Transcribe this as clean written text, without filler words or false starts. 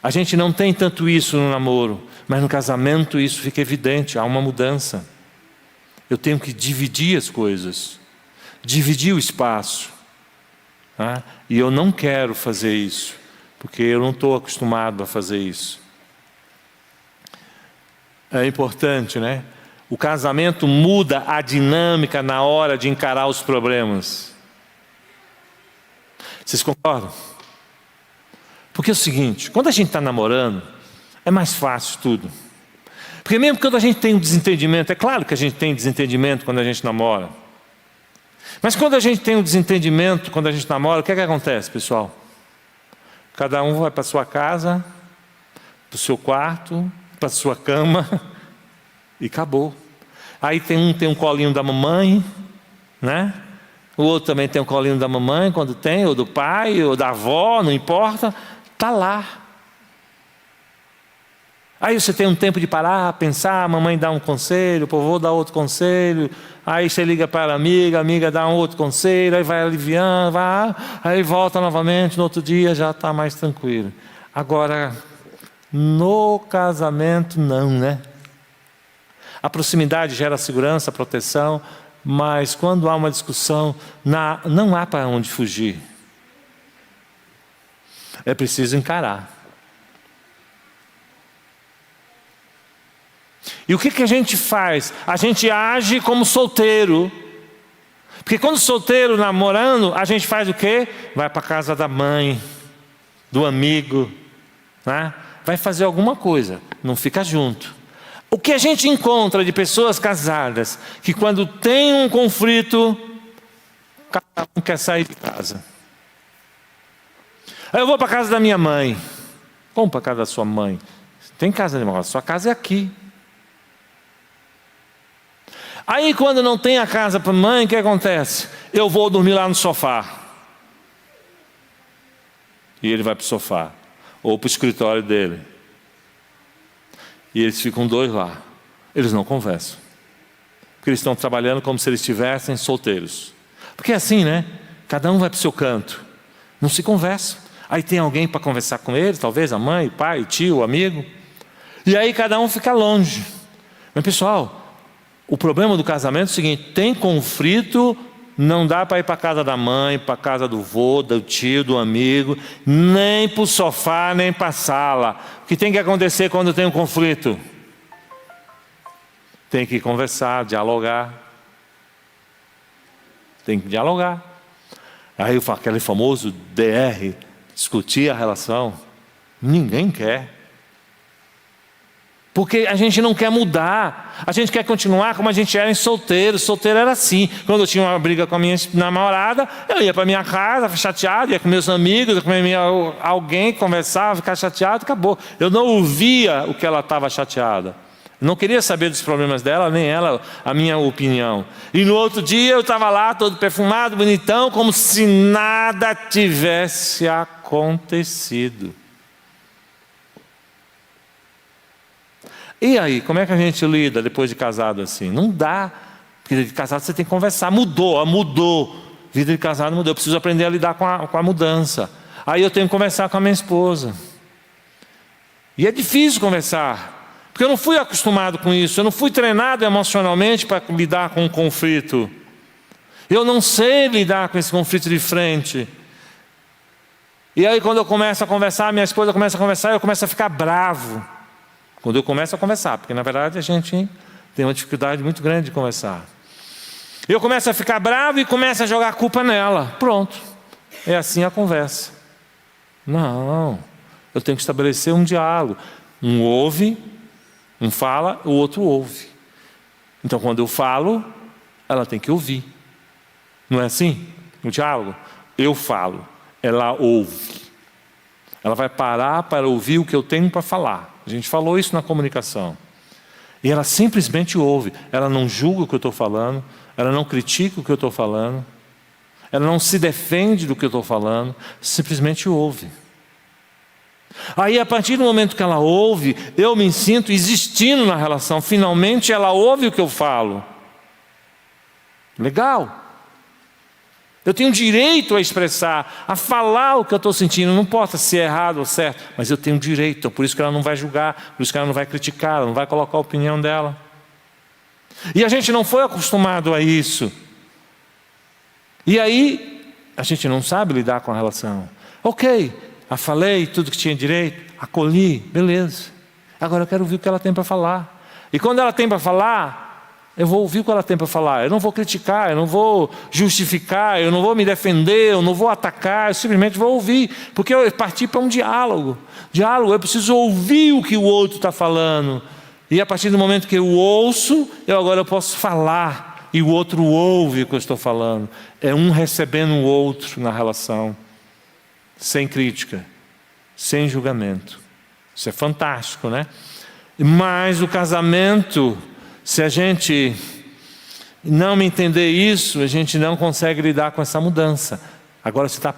A gente não tem tanto isso no namoro, mas no casamento isso fica evidente, há uma mudança. Eu tenho que dividir as coisas, dividir o espaço. Tá? E eu não quero fazer isso, porque eu não estou acostumado a fazer isso. É importante, né? O casamento muda a dinâmica na hora de encarar os problemas. Vocês concordam? Porque é o seguinte, quando a gente está namorando, é mais fácil tudo. Porque mesmo quando a gente tem um desentendimento, é claro que a gente tem desentendimento quando a gente namora. Mas quando a gente tem um desentendimento, quando a gente namora, o que é que acontece, pessoal? Cada um vai para a sua casa, para o seu quarto, para a sua cama, e acabou. Aí tem um colinho da mamãe, né? O outro também tem um colinho da mamãe, quando tem, ou do pai, ou da avó, não importa, está lá. Aí você tem um tempo de parar, pensar, a mamãe dá um conselho, o vovô dá outro conselho, aí você liga para a amiga dá um outro conselho, aí vai aliviando, aí volta novamente, no outro dia já está mais tranquilo. Agora, no casamento não, né? A proximidade gera segurança, proteção, mas quando há uma discussão, não há para onde fugir. É preciso encarar. E o que a gente faz? A gente age como solteiro. Porque quando solteiro, namorando, a gente faz o quê? Vai para a casa da mãe, do amigo, né? Vai fazer alguma coisa, não fica junto. O que a gente encontra de pessoas casadas, que quando tem um conflito, cada um quer sair de casa. Aí eu vou para a casa da minha mãe. Vamos para a casa da sua mãe. Tem casa de irmão, sua casa é aqui. Aí quando não tem a casa para a mãe, o que acontece? Eu vou dormir lá no sofá. E ele vai para o sofá. Ou para o escritório dele. E eles ficam dois lá. Eles não conversam. Porque eles estão trabalhando como se eles estivessem solteiros. Porque é assim, né? Cada um vai para o seu canto. Não se conversa. Aí tem alguém para conversar com eles, talvez a mãe, o pai, o tio, o amigo. E aí cada um fica longe. Mas pessoal, o problema do casamento é o seguinte, tem conflito, não dá para ir para a casa da mãe, para a casa do vô, do tio, do amigo, nem para o sofá, nem para a sala. O que tem que acontecer quando tem um conflito? Tem que conversar, dialogar. Tem que dialogar. Aí eu falo, aquele famoso DR, discutir a relação, ninguém quer. Porque a gente não quer mudar, a gente quer continuar como a gente era em solteiro. Solteiro era assim, quando eu tinha uma briga com a minha namorada, eu ia para minha casa, chateado, ia com meus amigos, ia com alguém, conversava, ficava chateado, acabou. Eu não ouvia o que ela estava chateada. Eu não queria saber dos problemas dela, nem ela, a minha opinião. E no outro dia eu estava lá, todo perfumado, bonitão, como se nada tivesse acontecido. E aí, como é que a gente lida depois de casado assim? Não dá, porque de casado você tem que conversar. Mudou. Vida de casado mudou. Eu preciso aprender a lidar com a mudança. Aí eu tenho que conversar com a minha esposa. E é difícil conversar, porque eu não fui acostumado com isso. Eu não fui treinado emocionalmente para lidar com um conflito. Eu não sei lidar com esse conflito de frente. E aí quando eu começo a conversar, minha esposa começa a conversar, eu começo a ficar bravo. Quando eu começo a conversar, porque na verdade a gente tem uma dificuldade muito grande de conversar. Eu começo a ficar bravo e começo a jogar a culpa nela. Pronto, é assim a conversa. Não, eu tenho que estabelecer um diálogo. Um ouve, um fala, o outro ouve. Então quando eu falo, ela tem que ouvir. Não é assim? O diálogo? Eu falo, ela ouve. Ela vai parar para ouvir o que eu tenho para falar. A gente falou isso na comunicação. E ela simplesmente ouve. Ela não julga o que eu estou falando. Ela não critica o que eu estou falando. Ela não se defende do que eu estou falando. Simplesmente ouve. Aí a partir do momento que ela ouve, eu me sinto existindo na relação. Finalmente ela ouve o que eu falo. Legal. Eu tenho direito a expressar, a falar o que eu estou sentindo. Não importa se é errado ou certo, mas eu tenho direito. Então, por isso que ela não vai julgar, por isso que ela não vai criticar, ela não vai colocar a opinião dela. E a gente não foi acostumado a isso. E aí, a gente não sabe lidar com a relação. Ok, falei tudo que tinha direito, acolhi, beleza. Agora eu quero ouvir o que ela tem para falar. E quando ela tem para falar, eu vou ouvir o que ela tem para falar. Eu não vou criticar, eu não vou justificar, eu não vou me defender, eu não vou atacar, eu simplesmente vou ouvir. Porque eu parti para um diálogo. Diálogo, eu preciso ouvir o que o outro está falando. E a partir do momento que eu ouço, eu posso falar. E o outro ouve o que eu estou falando. É um recebendo o outro na relação. Sem crítica, sem julgamento. Isso é fantástico, né? Mas o casamento, se a gente não entender isso, a gente não consegue lidar com essa mudança. Agora você está